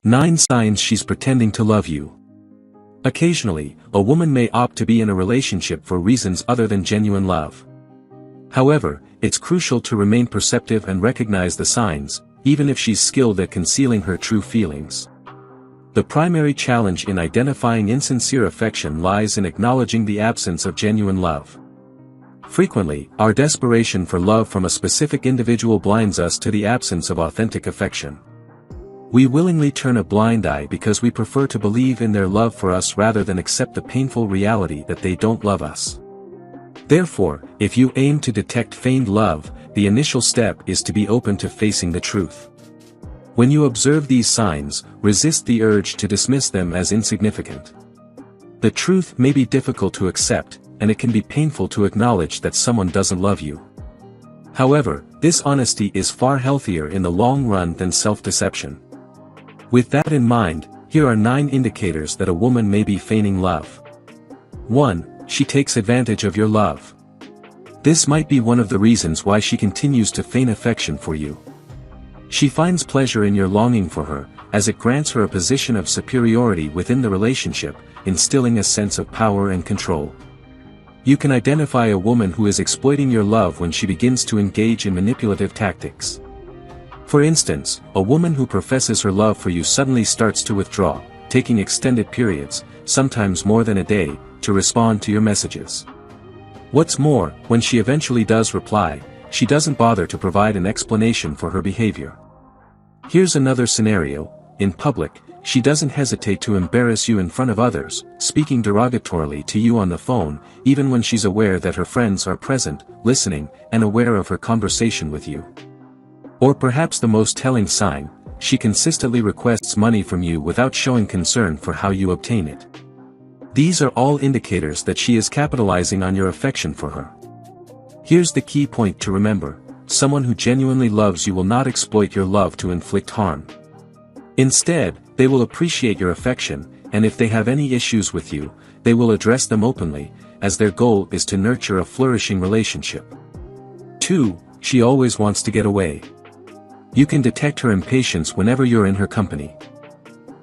9 signs she's pretending to love you. Occasionally, a woman may opt to be in a relationship for reasons other than genuine love. However, it's crucial to remain perceptive and recognize the signs, even if she's skilled at concealing her true feelings. The primary challenge in identifying insincere affection lies in acknowledging the absence of genuine love. Frequently, our desperation for love from a specific individual blinds us to the absence of authentic affection. We willingly turn a blind eye because we prefer to believe in their love for us rather than accept the painful reality that they don't love us. Therefore, if you aim to detect feigned love, the initial step is to be open to facing the truth. When you observe these signs, resist the urge to dismiss them as insignificant. The truth may be difficult to accept, and it can be painful to acknowledge that someone doesn't love you. However, this honesty is far healthier in the long run than self-deception. With that in mind, here are 9 indicators that a woman may be feigning love. 1. She takes advantage of your love. This might be one of the reasons why she continues to feign affection for you. She finds pleasure in your longing for her, as it grants her a position of superiority within the relationship, instilling a sense of power and control. You can identify a woman who is exploiting your love when she begins to engage in manipulative tactics. For instance, a woman who professes her love for you suddenly starts to withdraw, taking extended periods, sometimes more than a day, to respond to your messages. What's more, when she eventually does reply, she doesn't bother to provide an explanation for her behavior. Here's another scenario: in public, she doesn't hesitate to embarrass you in front of others, speaking derogatorily to you on the phone, even when she's aware that her friends are present, listening, and aware of her conversation with you. Or perhaps the most telling sign, she consistently requests money from you without showing concern for how you obtain it. These are all indicators that she is capitalizing on your affection for her. Here's the key point to remember: someone who genuinely loves you will not exploit your love to inflict harm. Instead, they will appreciate your affection, and if they have any issues with you, they will address them openly, as their goal is to nurture a flourishing relationship. 2. She always wants to get away. You can detect her impatience whenever you're in her company.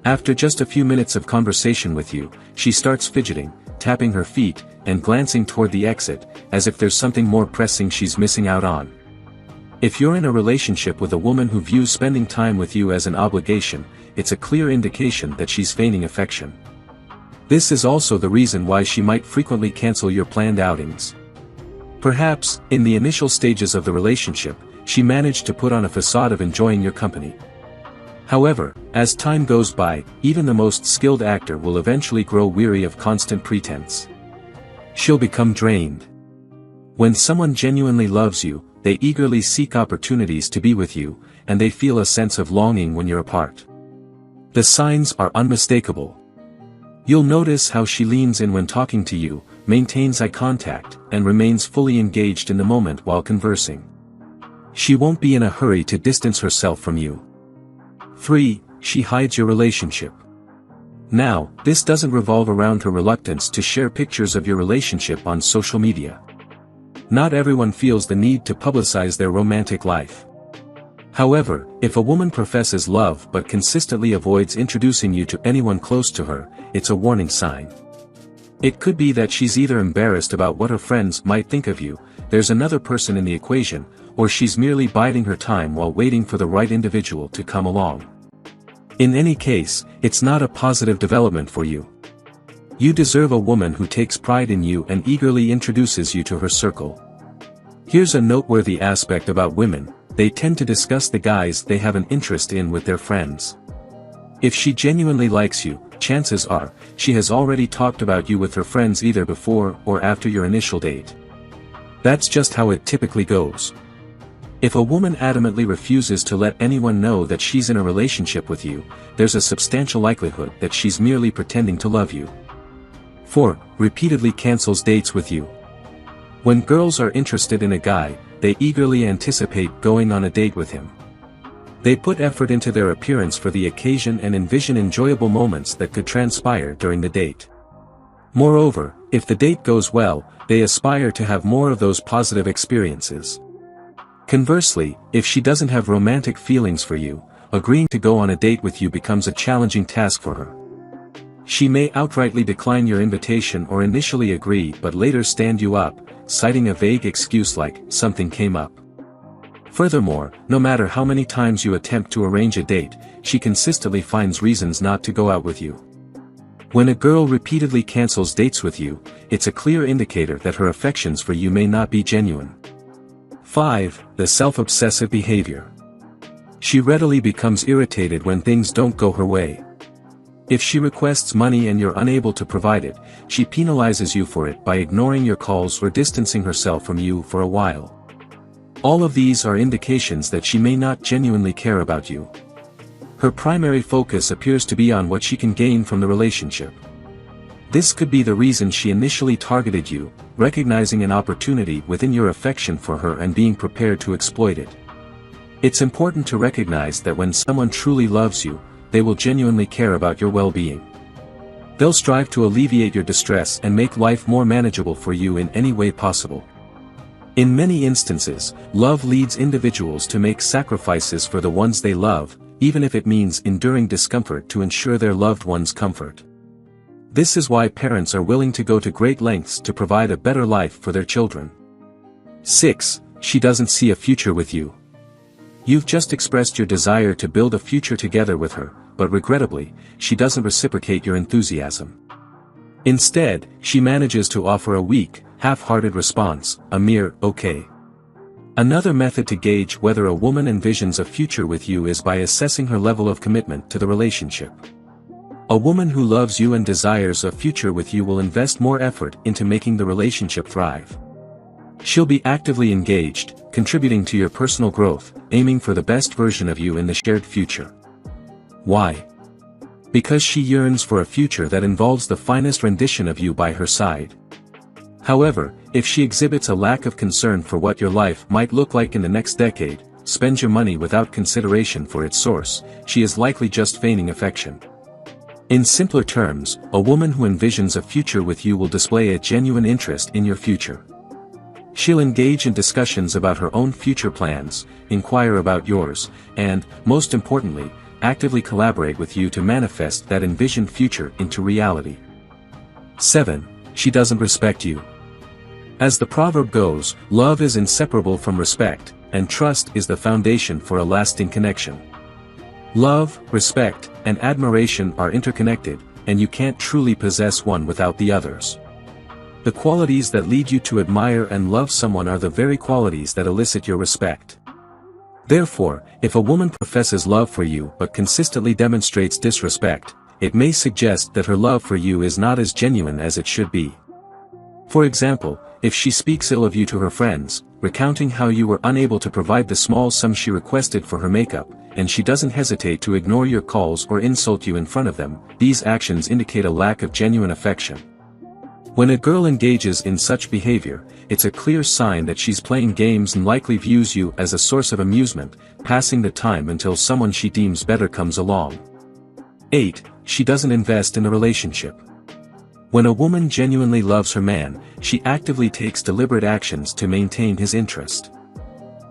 After just a few minutes of conversation with you, she starts fidgeting, tapping her feet, and glancing toward the exit, as if there's something more pressing she's missing out on. If you're in a relationship with a woman who views spending time with you as an obligation, it's a clear indication that she's feigning affection. This is also the reason why she might frequently cancel your planned outings. Perhaps, in the initial stages of the relationship, she managed to put on a facade of enjoying your company. However, as time goes by, even the most skilled actor will eventually grow weary of constant pretense. She'll become drained. When someone genuinely loves you, they eagerly seek opportunities to be with you, and they feel a sense of longing when you're apart. The signs are unmistakable. You'll notice how she leans in when talking to you, maintains eye contact, and remains fully engaged in the moment while conversing. She won't be in a hurry to distance herself from you. 3. She hides your relationship. Now, this doesn't revolve around her reluctance to share pictures of your relationship on social media. Not everyone feels the need to publicize their romantic life. However, if a woman professes love but consistently avoids introducing you to anyone close to her, it's a warning sign. It could be that she's either embarrassed about what her friends might think of you, there's another person in the equation, or she's merely biding her time while waiting for the right individual to come along. In any case, it's not a positive development for you. You deserve a woman who takes pride in you and eagerly introduces you to her circle. Here's a noteworthy aspect about women: they tend to discuss the guys they have an interest in with their friends. If she genuinely likes you, chances are, she has already talked about you with her friends either before or after your initial date. That's just how it typically goes. If a woman adamantly refuses to let anyone know that she's in a relationship with you, there's a substantial likelihood that she's merely pretending to love you. 4. Repeatedly cancels dates with you. When girls are interested in a guy, they eagerly anticipate going on a date with him. They put effort into their appearance for the occasion and envision enjoyable moments that could transpire during the date. Moreover, if the date goes well, they aspire to have more of those positive experiences. Conversely, if she doesn't have romantic feelings for you, agreeing to go on a date with you becomes a challenging task for her. She may outrightly decline your invitation or initially agree but later stand you up, citing a vague excuse like, "something came up." Furthermore, no matter how many times you attempt to arrange a date, she consistently finds reasons not to go out with you. When a girl repeatedly cancels dates with you, it's a clear indicator that her affections for you may not be genuine. 5. The self-obsessive behavior. She readily becomes irritated when things don't go her way. If she requests money and you're unable to provide it, she penalizes you for it by ignoring your calls or distancing herself from you for a while. All of these are indications that she may not genuinely care about you. Her primary focus appears to be on what she can gain from the relationship. This could be the reason she initially targeted you, recognizing an opportunity within your affection for her and being prepared to exploit it. It's important to recognize that when someone truly loves you, they will genuinely care about your well-being. They'll strive to alleviate your distress and make life more manageable for you in any way possible. In many instances, love leads individuals to make sacrifices for the ones they love, even if it means enduring discomfort to ensure their loved one's comfort. This is why parents are willing to go to great lengths to provide a better life for their children. 6. She doesn't see a future with you. You've just expressed your desire to build a future together with her, but regrettably, she doesn't reciprocate your enthusiasm. Instead, she manages to offer a weak, half-hearted response, a mere, "okay." Another method to gauge whether a woman envisions a future with you is by assessing her level of commitment to the relationship. A woman who loves you and desires a future with you will invest more effort into making the relationship thrive. She'll be actively engaged, contributing to your personal growth, aiming for the best version of you in the shared future. Why? Because she yearns for a future that involves the finest rendition of you by her side. However, if she exhibits a lack of concern for what your life might look like in the next decade, spends your money without consideration for its source, she is likely just feigning affection. In simpler terms, a woman who envisions a future with you will display a genuine interest in your future. She'll engage in discussions about her own future plans, inquire about yours, and, most importantly, actively collaborate with you to manifest that envisioned future into reality. 7. She doesn't respect you. As the proverb goes, love is inseparable from respect, and trust is the foundation for a lasting connection. Love, respect, and admiration are interconnected, and you can't truly possess one without the others. The qualities that lead you to admire and love someone are the very qualities that elicit your respect. Therefore, if a woman professes love for you but consistently demonstrates disrespect, it may suggest that her love for you is not as genuine as it should be. For example, if she speaks ill of you to her friends, recounting how you were unable to provide the small sum she requested for her makeup, and she doesn't hesitate to ignore your calls or insult you in front of them, these actions indicate a lack of genuine affection. When a girl engages in such behavior, it's a clear sign that she's playing games and likely views you as a source of amusement, passing the time until someone she deems better comes along. 8. She doesn't invest in the relationship. When a woman genuinely loves her man, she actively takes deliberate actions to maintain his interest.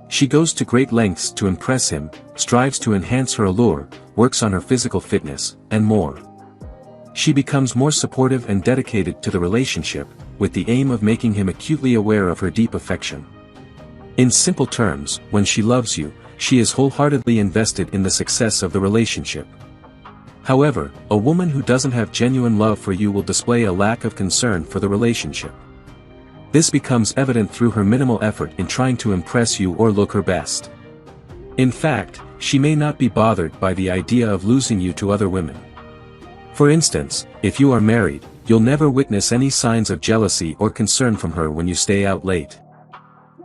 She goes to great lengths to impress him, strives to enhance her allure, works on her physical fitness, and more. She becomes more supportive and dedicated to the relationship, with the aim of making him acutely aware of her deep affection. In simple terms, when she loves you, she is wholeheartedly invested in the success of the relationship. However, a woman who doesn't have genuine love for you will display a lack of concern for the relationship. This becomes evident through her minimal effort in trying to impress you or look her best. In fact, she may not be bothered by the idea of losing you to other women. For instance, if you are married, you'll never witness any signs of jealousy or concern from her when you stay out late.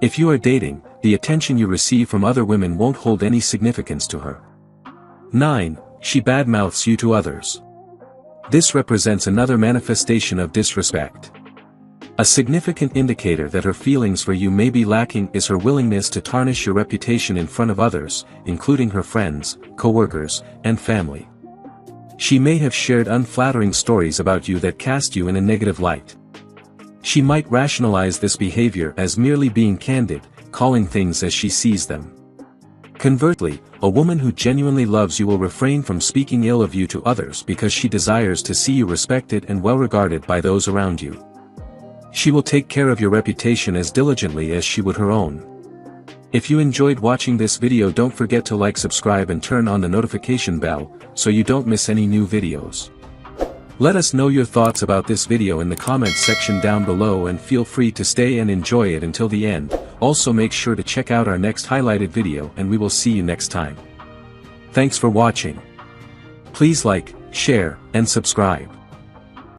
If you are dating, the attention you receive from other women won't hold any significance to her. 9. She badmouths you to others. This represents another manifestation of disrespect. A significant indicator that her feelings for you may be lacking is her willingness to tarnish your reputation in front of others, including her friends, coworkers, and family. She may have shared unflattering stories about you that cast you in a negative light. She might rationalize this behavior as merely being candid, calling things as she sees them. Conversely, a woman who genuinely loves you will refrain from speaking ill of you to others because she desires to see you respected and well regarded by those around you. She will take care of your reputation as diligently as she would her own. If you enjoyed watching this video, don't forget to like, subscribe and turn on the notification bell, so you don't miss any new videos. Let us know your thoughts about this video in the comments section down below, and feel free to stay and enjoy it until the end. Also make sure to check out our next highlighted video, and we will see you next time. Thanks for watching. Please like, share, and subscribe.